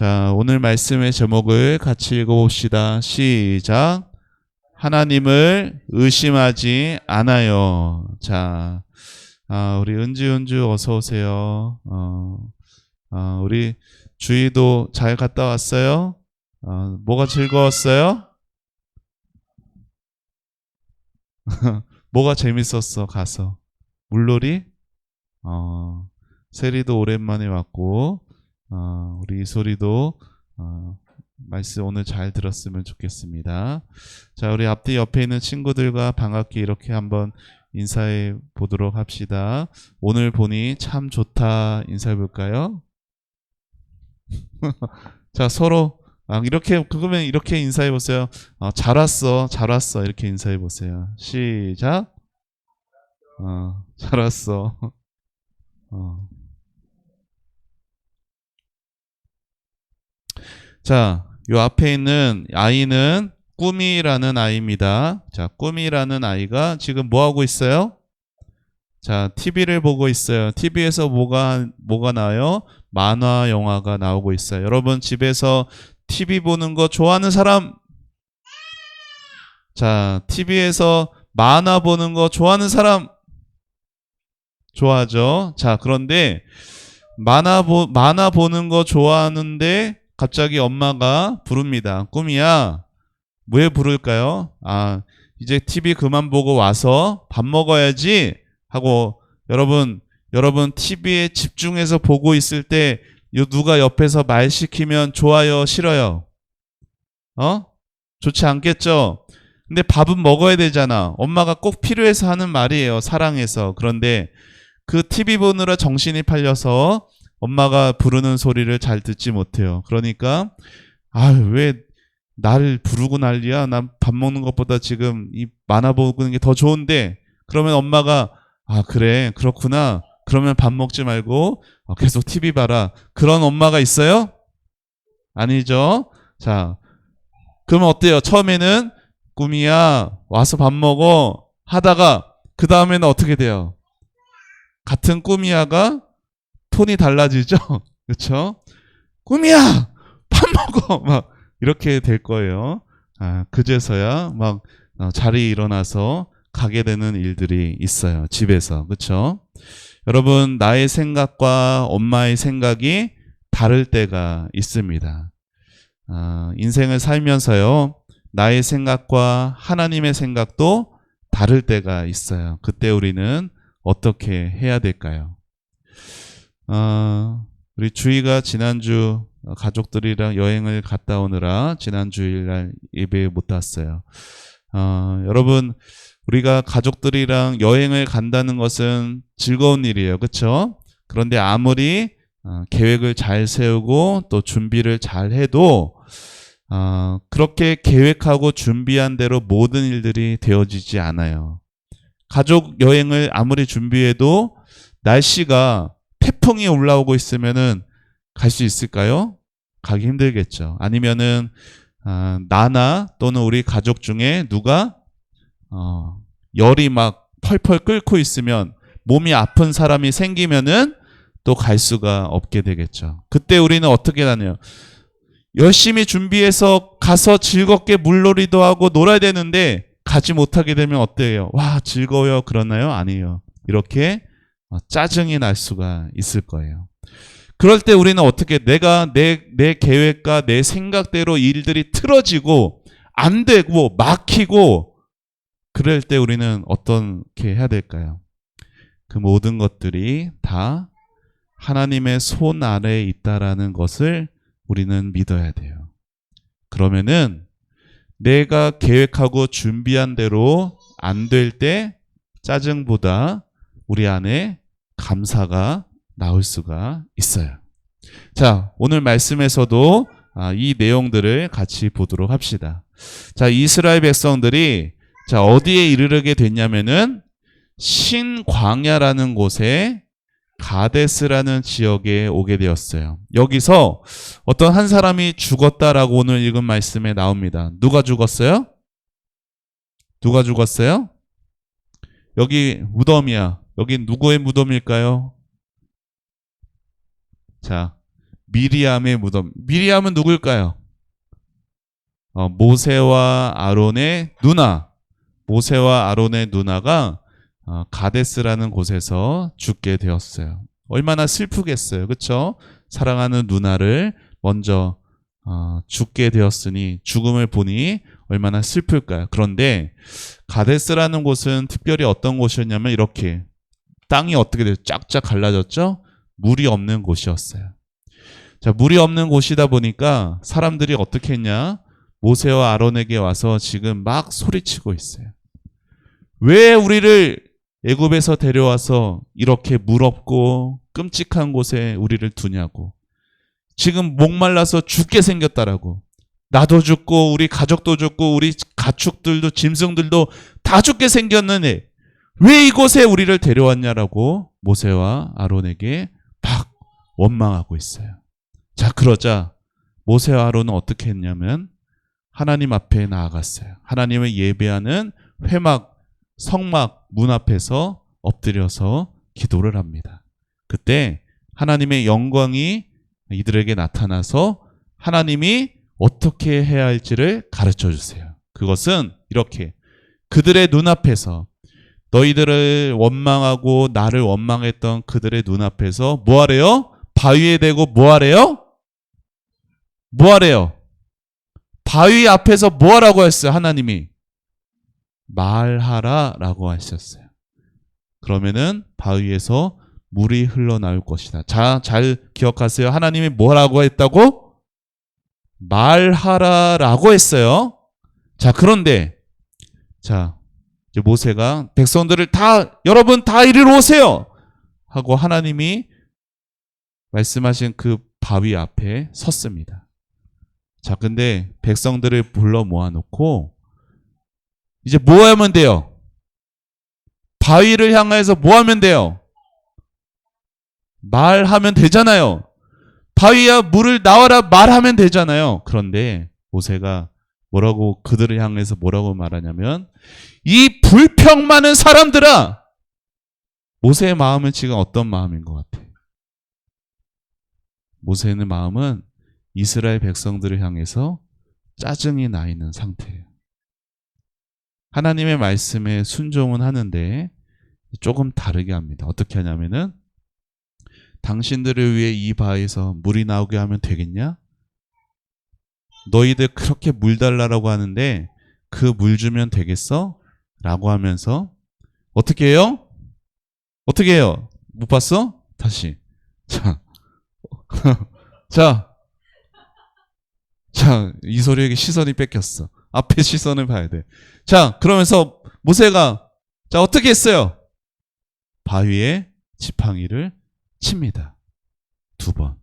자, 오늘 말씀의 제목을 같이 읽어봅시다. 시작. 하나님을 의심하지 않아요. 자, 우리 은주 어서 오세요. 우리 주희도 잘 갔다 왔어요? 뭐가 즐거웠어요? 뭐가 재밌었어, 가서? 물놀이? 세리도 오랜만에 왔고, 우리 이소리도, 말씀 오늘 잘 들었으면 좋겠습니다. 자, 우리 앞뒤 옆에 있는 친구들과 반갑게 이렇게 한번 인사해 보도록 합시다. 오늘 보니 참 좋다. 인사해 볼까요? 자, 서로, 그러면 이렇게 인사해 보세요. 잘 왔어. 이렇게 인사해 보세요. 시작. 잘 왔어. 자, 요 앞에 있는 아이는 꾸미라는 아이입니다. 자, 꾸미라는 아이가 지금 뭐 하고 있어요? 자, TV를 보고 있어요. TV에서 뭐가 나와요? 만화, 영화가 나오고 있어요. 여러분 집에서 TV 보는 거 좋아하는 사람? 자, TV에서 만화 보는 거 좋아하는 사람? 좋아하죠. 자, 그런데 만화 보는 거 좋아하는데 갑자기 엄마가 부릅니다. 꾸미야, 왜 부를까요? 이제 TV 그만 보고 와서 밥 먹어야지 하고, 여러분 TV에 집중해서 보고 있을 때 누가 옆에서 말 시키면 좋아요, 싫어요? 좋지 않겠죠? 근데 밥은 먹어야 되잖아. 엄마가 꼭 필요해서 하는 말이에요. 사랑해서. 그런데 그 TV 보느라 정신이 팔려서 엄마가 부르는 소리를 잘 듣지 못해요. 그러니까 왜 나를 부르고 난리야? 난 밥 먹는 것보다 지금 이 만화 보는 게 더 좋은데. 그러면 엄마가 그래, 그렇구나. 그러면 밥 먹지 말고 계속 TV 봐라. 그런 엄마가 있어요? 아니죠. 자, 그러면 어때요? 처음에는 꾸미야 와서 밥 먹어 하다가 그 다음에는 어떻게 돼요? 같은 꾸미야가 톤이 달라지죠? 그렇죠? 꾸미야 밥 먹어 막 이렇게 될 거예요. 그제서야 막 자리에 일어나서 가게 되는 일들이 있어요. 집에서. 그렇죠? 여러분, 나의 생각과 엄마의 생각이 다를 때가 있습니다. 인생을 살면서요, 나의 생각과 하나님의 생각도 다를 때가 있어요. 그때 우리는 어떻게 해야 될까요? 우리 주희가 지난주 가족들이랑 여행을 갔다 오느라 지난 주일날 예배에 못 왔어요. 여러분, 우리가 가족들이랑 여행을 간다는 것은 즐거운 일이에요. 그렇죠? 그런데 아무리 계획을 잘 세우고 또 준비를 잘 해도 그렇게 계획하고 준비한 대로 모든 일들이 되어지지 않아요. 가족 여행을 아무리 준비해도 날씨가 태풍이 올라오고 있으면은 갈 수 있을까요? 가기 힘들겠죠. 아니면은 나나 또는 우리 가족 중에 누가 열이 막 펄펄 끓고 있으면, 몸이 아픈 사람이 생기면은 또 갈 수가 없게 되겠죠. 그때 우리는 어떻게 하나요? 열심히 준비해서 가서 즐겁게 물놀이도 하고 놀아야 되는데 가지 못하게 되면 어때요? 와, 즐거워요. 그러나요? 아니에요. 이렇게 짜증이 날 수가 있을 거예요. 그럴 때 우리는 어떻게, 내가 내 계획과 내 생각대로 일들이 틀어지고 안 되고 막히고, 그럴 때 우리는 어떻게 해야 될까요? 그 모든 것들이 다 하나님의 손 아래에 있다라는 것을 우리는 믿어야 돼요. 그러면은 내가 계획하고 준비한 대로 안 될 때 짜증보다 우리 안에 감사가 나올 수가 있어요. 자, 오늘 말씀에서도 이 내용들을 같이 보도록 합시다. 자, 이스라엘 백성들이 어디에 이르게 됐냐면은 신광야라는 곳에 가데스라는 지역에 오게 되었어요. 여기서 어떤 한 사람이 죽었다라고 오늘 읽은 말씀에 나옵니다. 누가 죽었어요? 누가 죽었어요? 여기 무덤이야. 여기 누구의 무덤일까요? 자, 미리암의 무덤. 미리암은 누굴까요? 모세와 아론의 누나. 모세와 아론의 누나가 가데스라는 곳에서 죽게 되었어요. 얼마나 슬프겠어요. 그렇죠? 사랑하는 누나를 먼저 죽게 되었으니 죽음을 보니 얼마나 슬플까요? 그런데 가데스라는 곳은 특별히 어떤 곳이었냐면 이렇게 땅이 어떻게 돼요? 쫙쫙 갈라졌죠? 물이 없는 곳이었어요. 자, 물이 없는 곳이다 보니까 사람들이 어떻게 했냐? 모세와 아론에게 와서 지금 막 소리치고 있어요. 왜 우리를 애굽에서 데려와서 이렇게 물 없고 끔찍한 곳에 우리를 두냐고. 지금 목말라서 죽게 생겼다라고. 나도 죽고 우리 가족도 죽고 우리 가축들도 짐승들도 다 죽게 생겼는데 왜 이곳에 우리를 데려왔냐라고 모세와 아론에게 막 원망하고 있어요. 자, 그러자 모세와 아론은 어떻게 했냐면 하나님 앞에 나아갔어요. 하나님을 예배하는 회막, 성막 문 앞에서 엎드려서 기도를 합니다. 그때 하나님의 영광이 이들에게 나타나서 하나님이 어떻게 해야 할지를 가르쳐 주세요. 그것은 이렇게 그들의 눈앞에서 너희들을 원망하고 나를 원망했던 그들의 눈앞에서 뭐 하래요? 바위에 대고 뭐 하래요? 뭐 하래요? 바위 앞에서 뭐 하라고 했어요? 하나님이 말하라 라고 하셨어요. 그러면은 바위에서 물이 흘러나올 것이다. 자, 잘 기억하세요. 하나님이 뭐라고 했다고? 말하라 라고 했어요. 자, 그런데 자, 이제 모세가 백성들을 다 여러분 다 이리로 오세요 하고 하나님이 말씀하신 그 바위 앞에 섰습니다. 자, 근데 백성들을 불러 모아놓고 이제 뭐 하면 돼요? 바위를 향해서 뭐 하면 돼요? 말하면 되잖아요. 바위야 물을 나와라 말하면 되잖아요. 그런데 모세가 뭐라고 그들을 향해서 뭐라고 말하냐면 이 불평 많은 사람들아. 모세의 마음은 지금 어떤 마음인 것 같아? 모세의 마음은 이스라엘 백성들을 향해서 짜증이 나 있는 상태예요. 하나님의 말씀에 순종은 하는데 조금 다르게 합니다. 어떻게 하냐면은 당신들을 위해 이 바위에서 물이 나오게 하면 되겠냐? 너희들 그렇게 물 달라고 하는데 그 물 주면 되겠어? 라고 하면서 어떻게 해요? 어떻게 해요? 못 봤어? 다시. 자, 자, 이소리에게 시선이 뺏겼어. 앞에 시선을 봐야 돼. 자, 그러면서 모세가 자, 어떻게 했어요? 바위에 지팡이를 칩니다. 2번.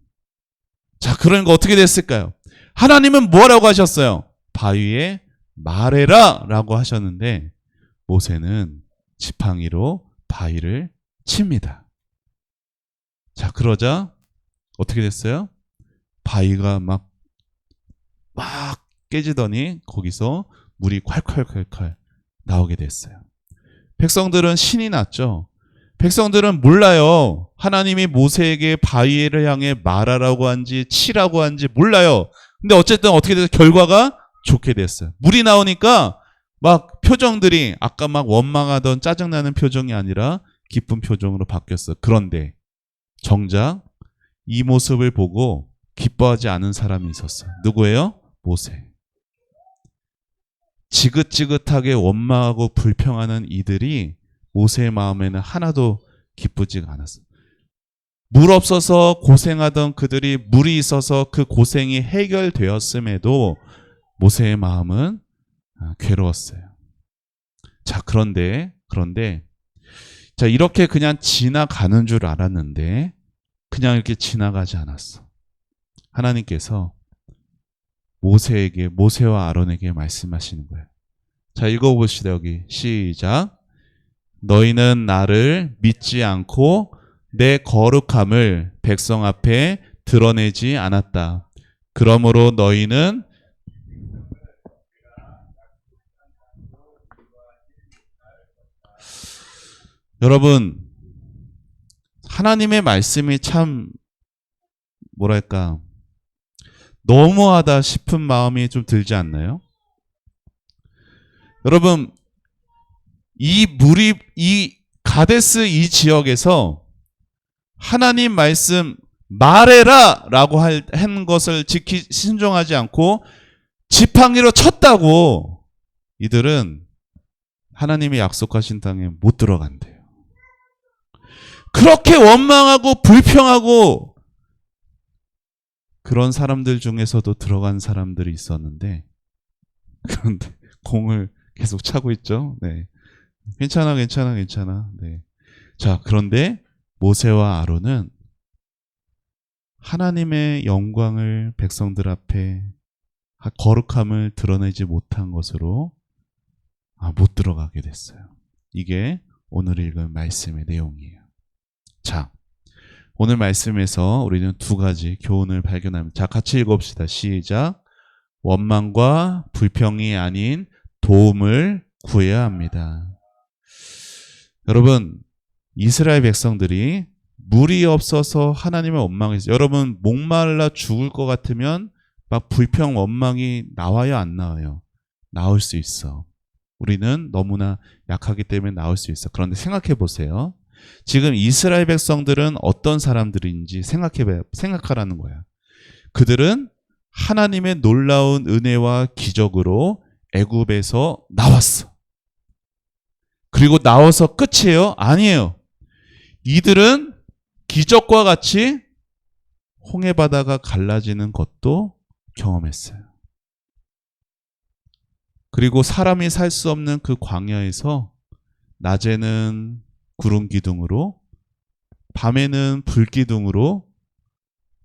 자, 그러니까 어떻게 됐을까요? 하나님은 뭐라고 하셨어요? 바위에 말해라 라고 하셨는데 모세는 지팡이로 바위를 칩니다. 자, 그러자 어떻게 됐어요? 바위가 막 깨지더니 거기서 물이 콸콸콸콸 나오게 됐어요. 백성들은 신이 났죠. 백성들은 몰라요. 하나님이 모세에게 바위를 향해 말하라고 한지 치라고 한지 몰라요. 근데 어쨌든 어떻게 돼서 결과가 좋게 됐어요. 물이 나오니까 막 표정들이 아까 막 원망하던 짜증나는 표정이 아니라 기쁜 표정으로 바뀌었어. 그런데 정작 이 모습을 보고 기뻐하지 않은 사람이 있었어요. 누구예요? 모세. 지긋지긋하게 원망하고 불평하는 이들이 모세의 마음에는 하나도 기쁘지가 않았어요. 물 없어서 고생하던 그들이 물이 있어서 그 고생이 해결되었음에도 모세의 마음은 괴로웠어요. 자, 그런데 자, 이렇게 그냥 지나가는 줄 알았는데 그냥 이렇게 지나가지 않았어. 하나님께서 모세와 아론에게 말씀하시는 거예요. 자, 읽어봅시다. 여기 시작. 너희는 나를 믿지 않고 내 거룩함을 백성 앞에 드러내지 않았다. 그러므로 너희는 여러분, 하나님의 말씀이 참 뭐랄까, 너무하다 싶은 마음이 좀 들지 않나요? 여러분, 이 가데스 이 지역에서 하나님 말씀 말해라 라고 한 것을 신중하지 않고 지팡이로 쳤다고 이들은 하나님이 약속하신 땅에 못 들어간대요. 그렇게 원망하고 불평하고 그런 사람들 중에서도 들어간 사람들이 있었는데, 그런데 공을 계속 차고 있죠. 네. 괜찮아. 네. 자, 그런데 모세와 아론은 하나님의 영광을 백성들 앞에 거룩함을 드러내지 못한 것으로 못 들어가게 됐어요. 이게 오늘 읽은 말씀의 내용이에요. 자, 오늘 말씀에서 우리는 두 가지 교훈을 발견합니다. 자, 같이 읽어봅시다. 시작. 원망과 불평이 아닌 도움을 구해야 합니다. 여러분, 이스라엘 백성들이 물이 없어서 하나님을 원망했어요. 여러분, 목말라 죽을 것 같으면 막 불평, 원망이 나와요, 안 나와요? 나올 수 있어. 우리는 너무나 약하기 때문에 나올 수 있어. 그런데 생각해 보세요. 지금 이스라엘 백성들은 어떤 사람들인지 생각하라는 거야. 그들은 하나님의 놀라운 은혜와 기적으로 애굽에서 나왔어. 그리고 나와서 끝이에요? 아니에요. 이들은 기적과 같이 홍해바다가 갈라지는 것도 경험했어요. 그리고 사람이 살 수 없는 그 광야에서 낮에는 구름 기둥으로, 밤에는 불 기둥으로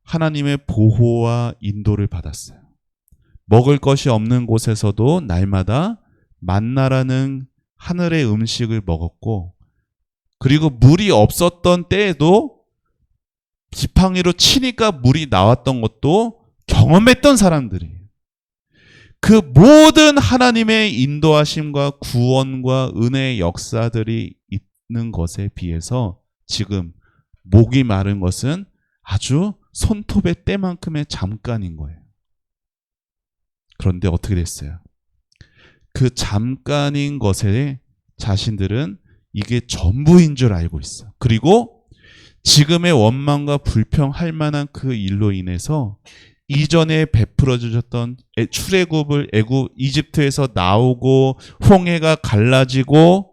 하나님의 보호와 인도를 받았어요. 먹을 것이 없는 곳에서도 날마다 만나라는 하늘의 음식을 먹었고, 그리고 물이 없었던 때에도 지팡이로 치니까 물이 나왔던 것도 경험했던 사람들이에요. 그 모든 하나님의 인도하심과 구원과 은혜의 역사들이 있는 것에 비해서 지금 목이 마른 것은 아주 손톱의 때만큼의 잠깐인 거예요. 그런데 어떻게 됐어요? 그 잠깐인 것에 자신들은 이게 전부인 줄 알고 있어. 그리고 지금의 원망과 불평할 만한 그 일로 인해서 이전에 베풀어 주셨던 출애굽을 이집트에서 나오고 홍해가 갈라지고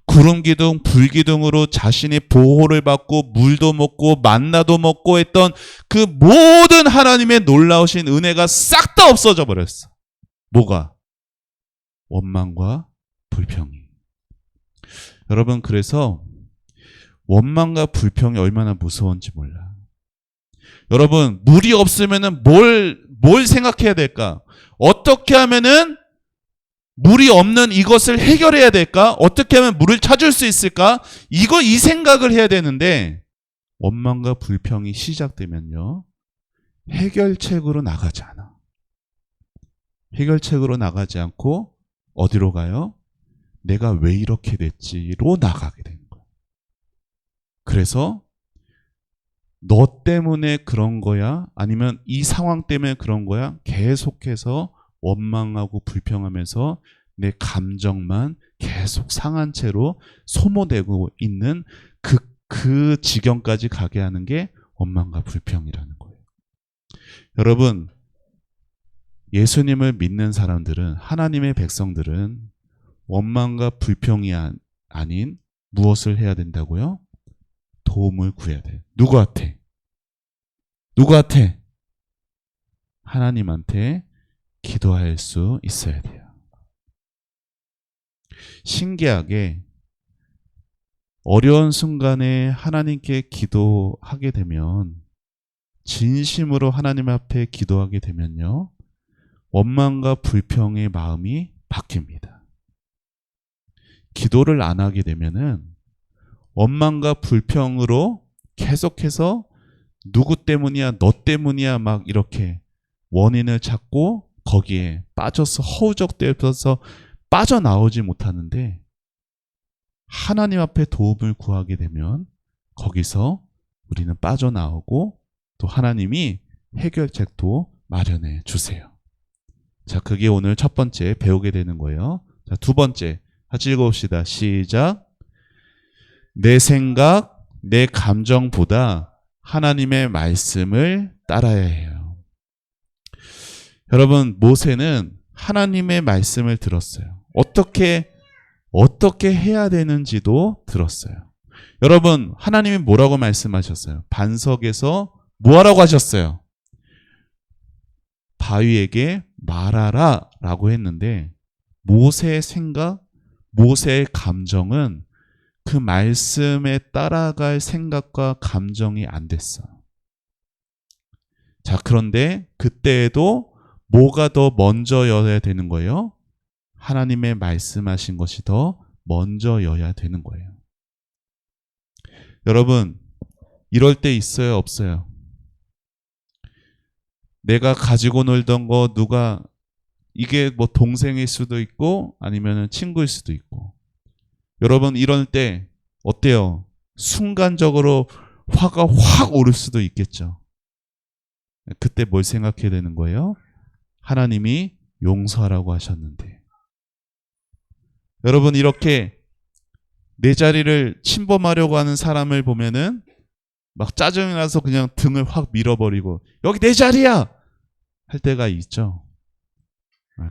구름기둥, 불기둥으로 자신의 보호를 받고 물도 먹고 만나도 먹고 했던 그 모든 하나님의 놀라우신 은혜가 싹 다 없어져 버렸어. 뭐가? 원망과 불평이. 여러분, 그래서 원망과 불평이 얼마나 무서운지 몰라. 여러분, 물이 없으면은 뭘 생각해야 될까? 어떻게 하면은 물이 없는 이것을 해결해야 될까? 어떻게 하면 물을 찾을 수 있을까? 이 생각을 해야 되는데, 원망과 불평이 시작되면요, 해결책으로 나가지 않아. 해결책으로 나가지 않고 어디로 가요? 내가 왜 이렇게 됐지로 나가게 되는 거야. 그래서 너 때문에 그런 거야? 아니면 이 상황 때문에 그런 거야? 계속해서 원망하고 불평하면서 내 감정만 계속 상한 채로 소모되고 있는 그 지경까지 가게 하는 게 원망과 불평이라는 거예요. 여러분, 예수님을 믿는 사람들은, 하나님의 백성들은 원망과 불평이 아닌 무엇을 해야 된다고요? 도움을 구해야 돼요. 누구한테? 하나님한테 기도할 수 있어야 돼요. 신기하게 어려운 순간에 하나님께 기도하게 되면, 진심으로 하나님 앞에 기도하게 되면요, 원망과 불평의 마음이 바뀝니다. 기도를 안 하게 되면은 원망과 불평으로 계속해서 누구 때문이야, 너 때문이야 막 이렇게 원인을 찾고 거기에 빠져서 허우적대서 빠져나오지 못하는데, 하나님 앞에 도움을 구하게 되면 거기서 우리는 빠져나오고 또 하나님이 해결책도 마련해 주세요. 자, 그게 오늘 첫 번째 배우게 되는 거예요. 자, 두 번째 같이 읽어봅시다. 시작. 내 생각, 내 감정보다 하나님의 말씀을 따라야 해요. 여러분, 모세는 하나님의 말씀을 들었어요. 어떻게 해야 되는지도 들었어요. 여러분, 하나님이 뭐라고 말씀하셨어요? 반석에서 뭐 하라고 하셨어요? 바위에게 말하라 라고 했는데, 모세의 생각, 모세의 감정은 그 말씀에 따라갈 생각과 감정이 안 됐어요. 자, 그런데 그때에도 뭐가 더 먼저여야 되는 거예요? 하나님의 말씀하신 것이 더 먼저여야 되는 거예요. 여러분, 이럴 때 있어요, 없어요? 내가 가지고 놀던 거 누가, 이게 뭐 동생일 수도 있고 아니면 친구일 수도 있고, 여러분 이럴 때 어때요? 순간적으로 화가 확 오를 수도 있겠죠. 그때 뭘 생각해야 되는 거예요? 하나님이 용서하라고 하셨는데. 여러분, 이렇게 내 자리를 침범하려고 하는 사람을 보면은 막 짜증이 나서 그냥 등을 확 밀어버리고 여기 내 자리야! 할 때가 있죠.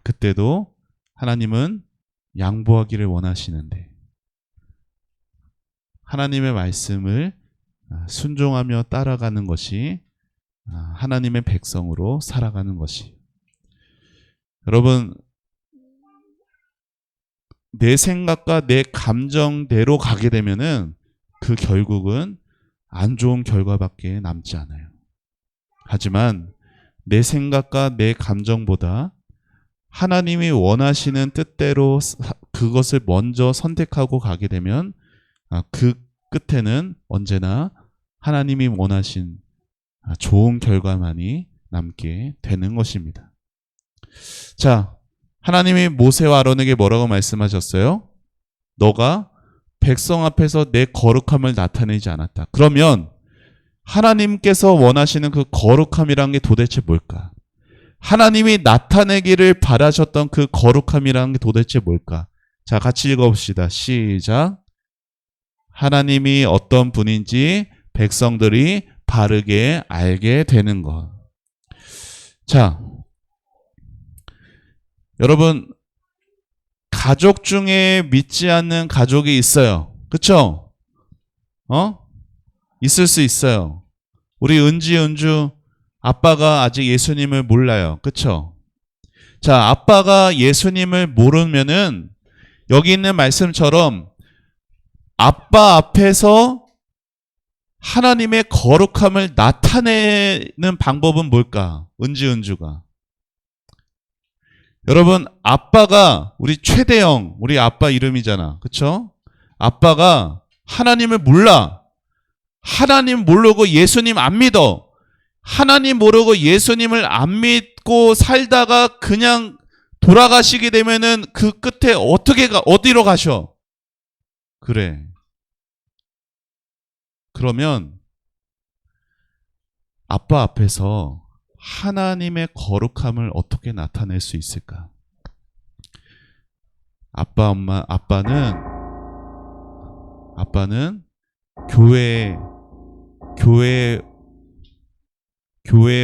그때도 하나님은 양보하기를 원하시는데, 하나님의 말씀을 순종하며 따라가는 것이 하나님의 백성으로 살아가는 것이. 여러분, 내 생각과 내 감정대로 가게 되면은 그 결국은 안 좋은 결과밖에 남지 않아요. 하지만 내 생각과 내 감정보다 하나님이 원하시는 뜻대로 그것을 먼저 선택하고 가게 되면 그 끝에는 언제나 하나님이 원하신 좋은 결과만이 남게 되는 것입니다. 자, 하나님이 모세와 아론에게 뭐라고 말씀하셨어요? 너가 백성 앞에서 내 거룩함을 나타내지 않았다. 그러면 하나님께서 원하시는 그 거룩함이란 게 도대체 뭘까? 하나님이 나타내기를 바라셨던 그 거룩함이란 게 도대체 뭘까? 자, 같이 읽어봅시다. 시작. 하나님이 어떤 분인지 백성들이 바르게 알게 되는 것. 자, 여러분, 가족 중에 믿지 않는 가족이 있어요. 그쵸? 있을 수 있어요. 우리 은주 아빠가 아직 예수님을 몰라요. 그쵸? 자, 아빠가 예수님을 모르면은 여기 있는 말씀처럼 아빠 앞에서 하나님의 거룩함을 나타내는 방법은 뭘까? 은주가. 여러분, 아빠가 우리 최대영, 우리 아빠 이름이잖아. 그쵸? 아빠가 하나님을 몰라. 하나님 모르고 예수님 안 믿어. 하나님 모르고 예수님을 안 믿고 살다가 그냥 돌아가시게 되면은 그 끝에 어디로 가셔? 그래. 그러면 아빠 앞에서 하나님의 거룩함을 어떻게 나타낼 수 있을까? 아빠는 교회에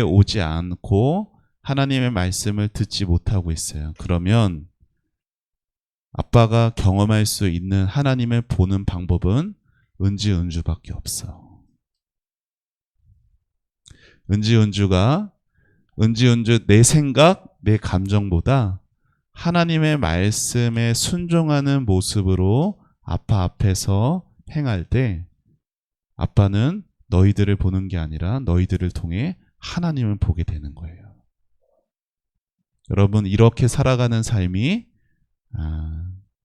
오지 않고 하나님의 말씀을 듣지 못하고 있어요. 그러면 아빠가 경험할 수 있는 하나님을 보는 방법은 은주밖에 없어. 은주 내 생각, 내 감정보다 하나님의 말씀에 순종하는 모습으로 아빠 앞에서 행할 때 아빠는 너희들을 보는 게 아니라 너희들을 통해 하나님을 보게 되는 거예요. 여러분, 이렇게 살아가는 삶이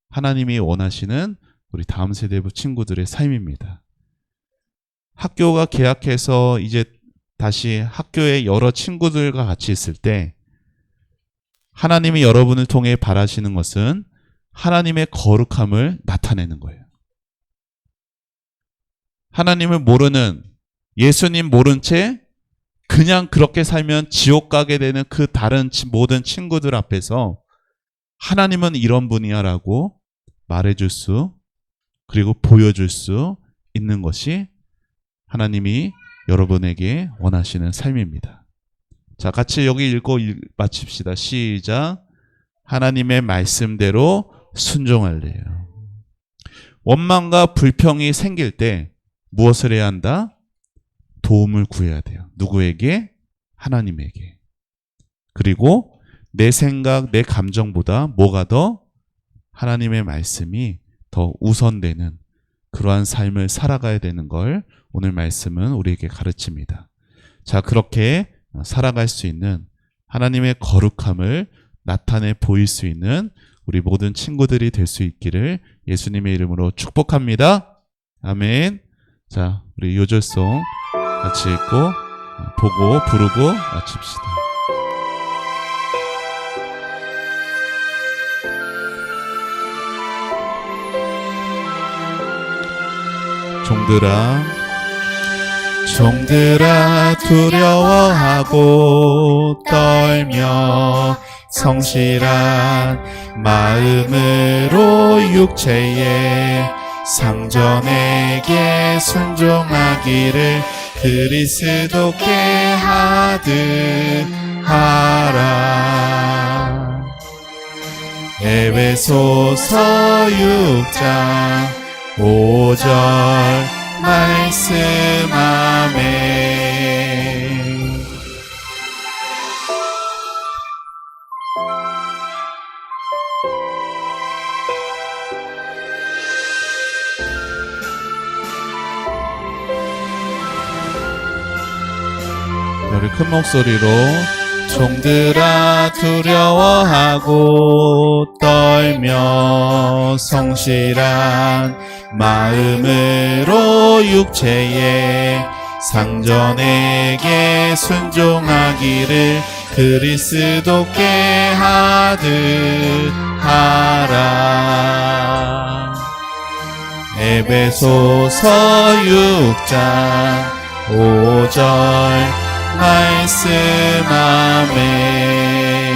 하나님이 원하시는 우리 다음 세대 친구들의 삶입니다. 학교가 개학해서 이제 다시 학교에 여러 친구들과 같이 있을 때 하나님이 여러분을 통해 바라시는 것은 하나님의 거룩함을 나타내는 거예요. 하나님을 모르는, 예수님 모른 채 그냥 그렇게 살면 지옥 가게 되는 그 다른 모든 친구들 앞에서 하나님은 이런 분이야라고 말해줄 수, 그리고 보여줄 수 있는 것이 하나님이 여러분에게 원하시는 삶입니다. 자, 같이 여기 읽고 마칩시다. 시작. 하나님의 말씀대로 순종할래요. 원망과 불평이 생길 때 무엇을 해야 한다? 도움을 구해야 돼요. 누구에게? 하나님에게. 그리고 내 생각, 내 감정보다 뭐가 더? 하나님의 말씀이 더 우선되는 그러한 삶을 살아가야 되는 걸 오늘 말씀은 우리에게 가르칩니다. 자, 그렇게 살아갈 수 있는 하나님의 거룩함을 나타내 보일 수 있는 우리 모든 친구들이 될 수 있기를 예수님의 이름으로 축복합니다. 아멘. 자, 우리 요절송 같이 읽고 보고 부르고 마칩시다. 종들아 두려워하고 떨며 성실한 마음으로 육체의 상전에게 순종하기를 그리스도께 하듯 하라. 에베소서 6장 5절 말씀. 아멘. 우리 큰 목소리로 종들아 두려워하고 떨며 성실한 마음으로 육체의 상전에게 순종하기를 그리스도께 하듯 하라. 에베소서 6장 5절 말씀. 아멘.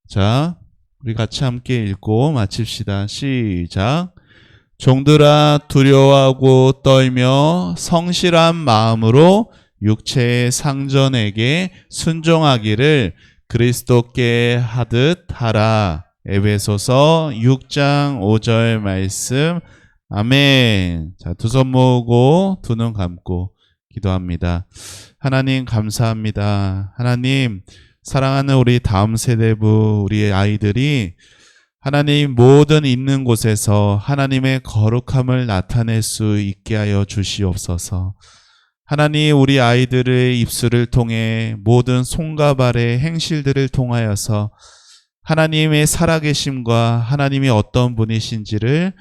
자, 우리 같이 함께 읽고 마칩시다. 시작. 종들아 두려워하고 떨며 성실한 마음으로 육체의 상전에게 순종하기를 그리스도께 하듯 하라. 에베소서 6장 5절 말씀. 아멘. 자, 두 손 모으고 두 눈 감고 기도합니다. 하나님 감사합니다. 하나님, 사랑하는 우리 다음 세대부 우리의 아이들이 하나님 모든 있는 곳에서 하나님의 거룩함을 나타낼 수 있게 하여 주시옵소서. 하나님, 우리 아이들의 입술을 통해 모든 손과 발의 행실들을 통하여서 하나님의 살아계심과 하나님이 어떤 분이신지를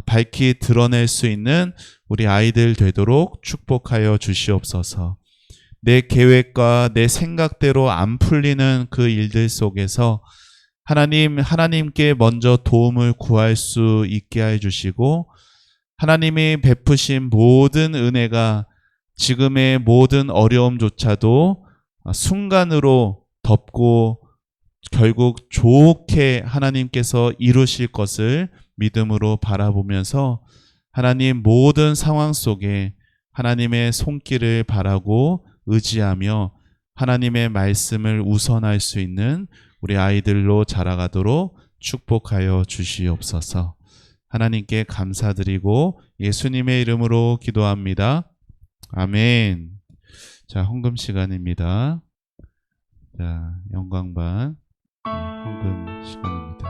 밝히 드러낼 수 있는 우리 아이들 되도록 축복하여 주시옵소서. 내 계획과 내 생각대로 안 풀리는 그 일들 속에서 하나님께 먼저 도움을 구할 수 있게 해 주시고, 하나님이 베푸신 모든 은혜가 지금의 모든 어려움조차도 순간으로 덮고 결국 좋게 하나님께서 이루실 것을 믿음으로 바라보면서 하나님 모든 상황 속에 하나님의 손길을 바라고 의지하며 하나님의 말씀을 우선할 수 있는 우리 아이들로 자라가도록 축복하여 주시옵소서. 하나님께 감사드리고 예수님의 이름으로 기도합니다. 아멘. 자, 헌금 시간입니다. 자, 영광반 헌금 시간입니다.